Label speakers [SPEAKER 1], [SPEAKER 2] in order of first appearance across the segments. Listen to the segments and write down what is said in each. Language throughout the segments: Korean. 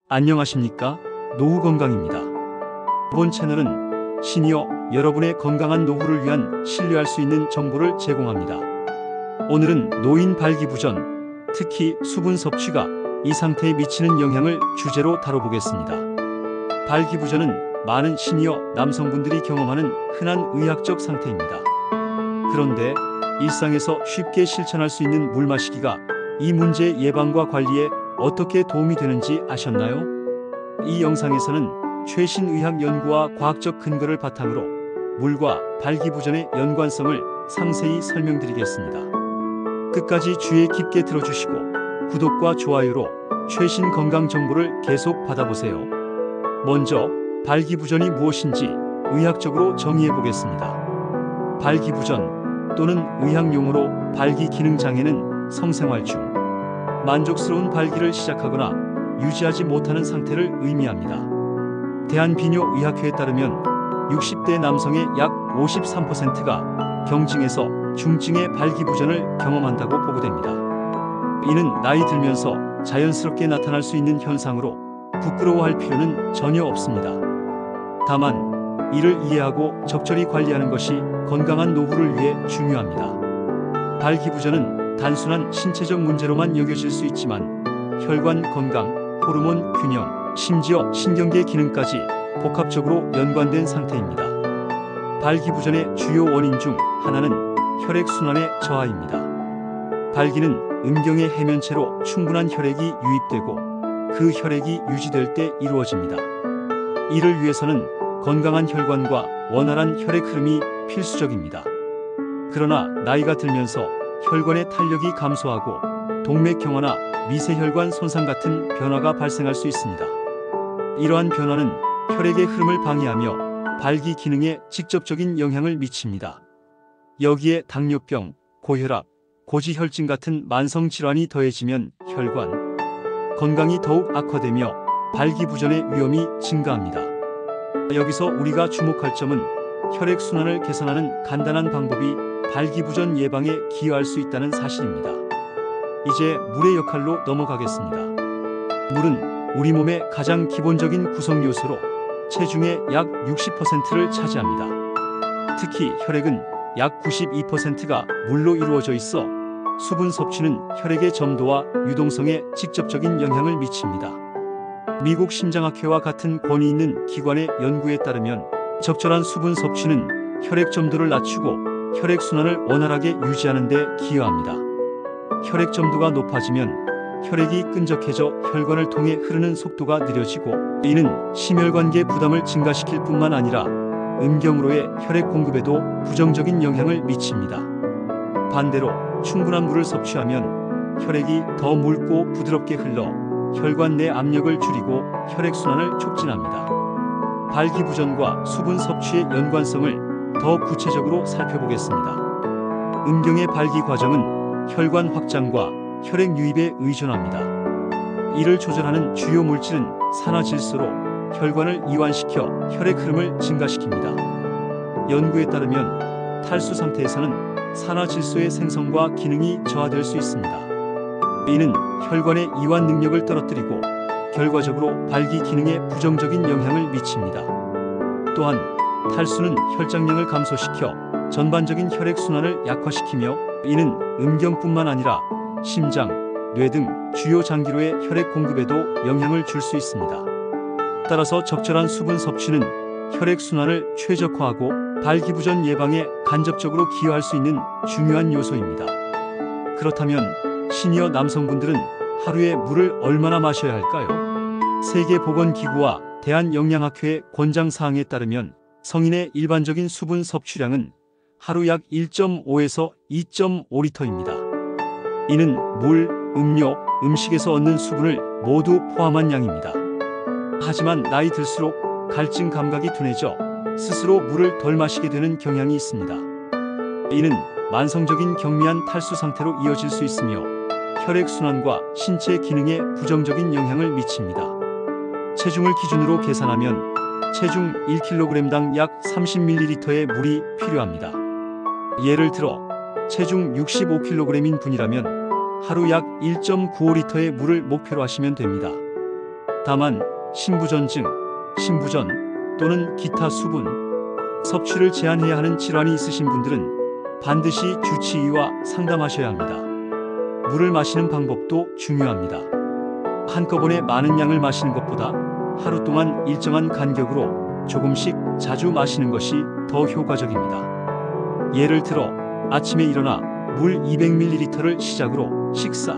[SPEAKER 1] 안녕하십니까? 노후건강입니다. 이번 채널은 시니어 여러분의 건강한 노후를 위한 신뢰할 수 있는 정보를 제공합니다. 오늘은 노인 발기부전, 특히 수분 섭취가 이 상태에 미치는 영향을 주제로 다뤄보겠습니다. 발기부전은 많은 시니어 남성분들이 경험하는 흔한 의학적 상태입니다. 그런데 일상에서 쉽게 실천할 수 있는 물 마시기가 이 문제의 예방과 관리에 어떻게 도움이 되는지 아셨나요? 이 영상에서는 최신 의학 연구와 과학적 근거를 바탕으로 물과 발기부전의 연관성을 상세히 설명드리겠습니다. 끝까지 주의 깊게 들어주시고 구독과 좋아요로 최신 건강 정보를 계속 받아보세요. 먼저 발기부전이 무엇인지 의학적으로 정의해 보겠습니다. 발기부전 또는 의학용어로 발기기능장애는 성생활 중 만족스러운 발기를 시작하거나 유지하지 못하는 상태를 의미합니다. 대한비뇨의학회에 따르면 60대 남성의 약 53%가 경증에서 중증의 발기부전을 경험한다고 보고됩니다. 이는 나이 들면서 자연스럽게 나타날 수 있는 현상으로 부끄러워할 필요는 전혀 없습니다. 다만 이를 이해하고 적절히 관리하는 것이 건강한 노후를 위해 중요합니다. 발기부전은 단순한 신체적 문제로만 여겨질 수 있지만 혈관 건강, 호르몬 균형, 심지어 신경계 기능까지 복합적으로 연관된 상태입니다. 발기부전의 주요 원인 중 하나는 혈액순환의 저하입니다. 발기는 음경의 해면체로 충분한 혈액이 유입되고 그 혈액이 유지될 때 이루어집니다. 이를 위해서는 건강한 혈관과 원활한 혈액 흐름이 필수적입니다. 그러나 나이가 들면서 혈관의 탄력이 감소하고 동맥경화나 미세혈관 손상 같은 변화가 발생할 수 있습니다. 이러한 변화는 혈액의 흐름을 방해하며 발기 기능에 직접적인 영향을 미칩니다. 여기에 당뇨병, 고혈압, 고지혈증 같은 만성 질환이 더해지면 혈관 건강이 더욱 악화되며 발기부전의 위험이 증가합니다. 여기서 우리가 주목할 점은 혈액순환을 개선하는 간단한 방법이 발기부전 예방에 기여할 수 있다는 사실입니다. 이제 물의 역할로 넘어가겠습니다. 물은 우리 몸의 가장 기본적인 구성 요소로 체중의 약 60%를 차지합니다. 특히 혈액은 약 92%가 물로 이루어져 있어 수분 섭취는 혈액의 점도와 유동성에 직접적인 영향을 미칩니다. 미국 심장학회와 같은 권위 있는 기관의 연구에 따르면 적절한 수분 섭취는 혈액 점도를 낮추고 혈액순환을 원활하게 유지하는 데 기여합니다. 혈액 점도가 높아지면 혈액이 끈적해져 혈관을 통해 흐르는 속도가 느려지고 이는 심혈관계 부담을 증가시킬 뿐만 아니라 음경으로의 혈액 공급에도 부정적인 영향을 미칩니다. 반대로 충분한 물을 섭취하면 혈액이 더 묽고 부드럽게 흘러 혈관 내 압력을 줄이고 혈액순환을 촉진합니다. 발기부전과 수분 섭취의 연관성을 더 구체적으로 살펴보겠습니다. 음경의 발기 과정은 혈관 확장과 혈액 유입에 의존합니다. 이를 조절하는 주요 물질은 산화질소로 혈관을 이완시켜 혈액 흐름을 증가시킵니다. 연구에 따르면 탈수 상태에서는 산화질소의 생성과 기능이 저하될 수 있습니다. 이는 혈관의 이완 능력을 떨어뜨리고 결과적으로 발기 기능에 부정적인 영향을 미칩니다. 또한 탈수는 혈장량을 감소시켜 전반적인 혈액순환을 약화시키며 이는 음경뿐만 아니라 심장, 뇌 등 주요 장기로의 혈액 공급에도 영향을 줄 수 있습니다. 따라서 적절한 수분 섭취는 혈액순환을 최적화하고 발기부전 예방에 간접적으로 기여할 수 있는 중요한 요소입니다. 그렇다면 시니어 남성분들은 하루에 물을 얼마나 마셔야 할까요? 세계보건기구와 대한영양학회의 권장사항에 따르면 성인의 일반적인 수분 섭취량은 하루 약 1.5에서 2.5리터입니다. 이는 물, 음료, 음식에서 얻는 수분을 모두 포함한 양입니다. 하지만 나이 들수록 갈증 감각이 둔해져 스스로 물을 덜 마시게 되는 경향이 있습니다. 이는 만성적인 경미한 탈수 상태로 이어질 수 있으며 혈액순환과 신체 기능에 부정적인 영향을 미칩니다. 체중을 기준으로 계산하면 체중 1kg당 약 30ml의 물이 필요합니다. 예를 들어 체중 65kg인 분이라면 하루 약 1.95리터의 물을 목표로 하시면 됩니다. 다만 신부전증, 신부전 또는 기타 수분 섭취를 제한해야 하는 질환이 있으신 분들은 반드시 주치의와 상담하셔야 합니다. 물을 마시는 방법도 중요합니다. 한꺼번에 많은 양을 마시는 것보다 하루 동안 일정한 간격으로 조금씩 자주 마시는 것이 더 효과적입니다. 예를 들어 아침에 일어나 물 200ml를 시작으로 식사,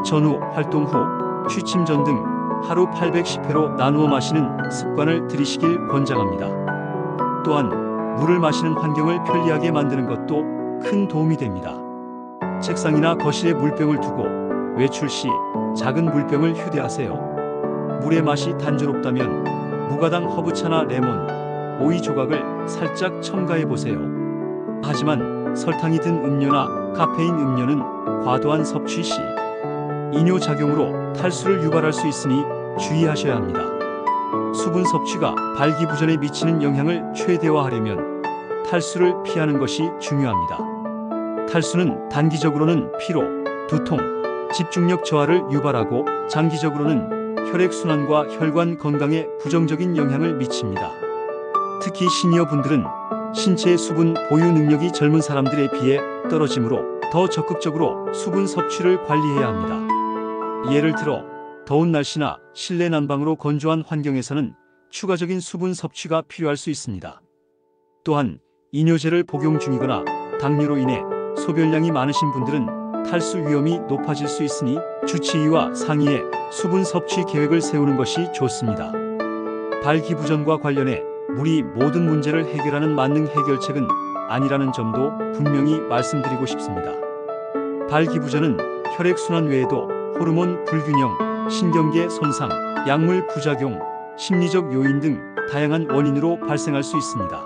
[SPEAKER 1] 전후, 활동 후, 취침 전 등 하루 810회로 나누어 마시는 습관을 들이시길 권장합니다. 또한 물을 마시는 환경을 편리하게 만드는 것도 큰 도움이 됩니다. 책상이나 거실에 물병을 두고 외출 시 작은 물병을 휴대하세요. 물의 맛이 단조롭다면 무가당 허브차나 레몬, 오이 조각을 살짝 첨가해 보세요. 하지만 설탕이 든 음료나 카페인 음료는 과도한 섭취 시 이뇨작용으로 탈수를 유발할 수 있으니 주의하셔야 합니다. 수분 섭취가 발기부전에 미치는 영향을 최대화하려면 탈수를 피하는 것이 중요합니다. 탈수는 단기적으로는 피로, 두통, 집중력 저하를 유발하고 장기적으로는 혈액순환과 혈관 건강에 부정적인 영향을 미칩니다. 특히 시니어 분들은 신체의 수분 보유 능력이 젊은 사람들에 비해 떨어지므로 더 적극적으로 수분 섭취를 관리해야 합니다. 예를 들어 더운 날씨나 실내 난방으로 건조한 환경에서는 추가적인 수분 섭취가 필요할 수 있습니다. 또한 이뇨제를 복용 중이거나 당뇨로 인해 소변량이 많으신 분들은 탈수 위험이 높아질 수 있으니 주치의와 상의해 수분 섭취 계획을 세우는 것이 좋습니다. 발기부전과 관련해 물이 모든 문제를 해결하는 만능 해결책은 아니라는 점도 분명히 말씀드리고 싶습니다. 발기부전은 혈액순환 외에도 호르몬 불균형, 신경계 손상, 약물 부작용, 심리적 요인 등 다양한 원인으로 발생할 수 있습니다.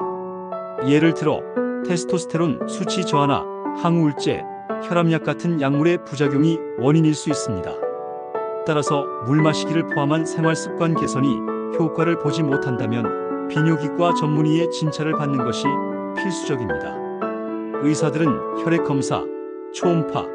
[SPEAKER 1] 예를 들어 테스토스테론 수치 저하나 항우울제, 혈압약 같은 약물의 부작용이 원인일 수 있습니다. 따라서 물 마시기를 포함한 생활습관 개선이 효과를 보지 못한다면 비뇨기과 전문의의 진찰을 받는 것이 필수적입니다. 의사들은 혈액검사, 초음파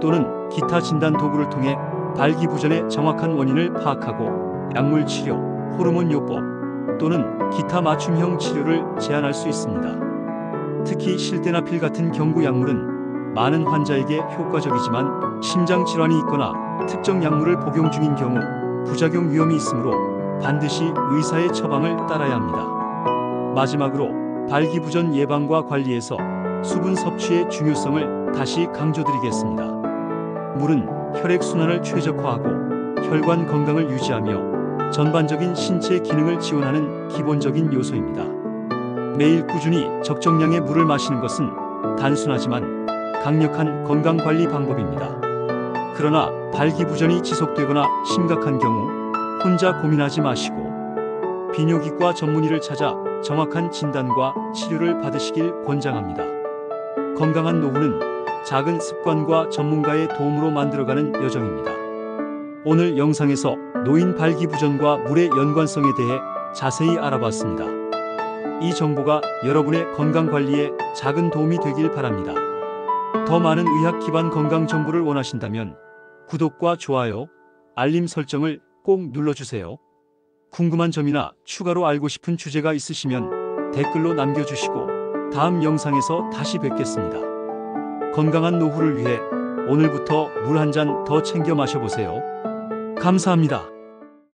[SPEAKER 1] 또는 기타 진단 도구를 통해 발기부전의 정확한 원인을 파악하고 약물 치료, 호르몬 요법 또는 기타 맞춤형 치료를 제안할 수 있습니다. 특히 실데나필 같은 경구 약물은 많은 환자에게 효과적이지만 심장 질환이 있거나 특정 약물을 복용 중인 경우 부작용 위험이 있으므로 반드시 의사의 처방을 따라야 합니다. 마지막으로 발기부전 예방과 관리에서 수분 섭취의 중요성을 다시 강조드리겠습니다. 물은 혈액순환을 최적화하고 혈관 건강을 유지하며 전반적인 신체 기능을 지원하는 기본적인 요소입니다. 매일 꾸준히 적정량의 물을 마시는 것은 단순하지만 강력한 건강관리 방법입니다. 그러나 발기부전이 지속되거나 심각한 경우 혼자 고민하지 마시고 비뇨기과 전문의를 찾아 정확한 진단과 치료를 받으시길 권장합니다. 건강한 노후는 작은 습관과 전문가의 도움으로 만들어가는 여정입니다. 오늘 영상에서 노인 발기부전과 물의 연관성에 대해 자세히 알아봤습니다. 이 정보가 여러분의 건강관리에 작은 도움이 되길 바랍니다. 더 많은 의학 기반 건강 정보를 원하신다면 구독과 좋아요, 알림 설정을 꼭 눌러주세요. 궁금한 점이나 추가로 알고 싶은 주제가 있으시면 댓글로 남겨주시고 다음 영상에서 다시 뵙겠습니다. 건강한 노후를 위해 오늘부터 물 한 잔 더 챙겨 마셔보세요. 감사합니다.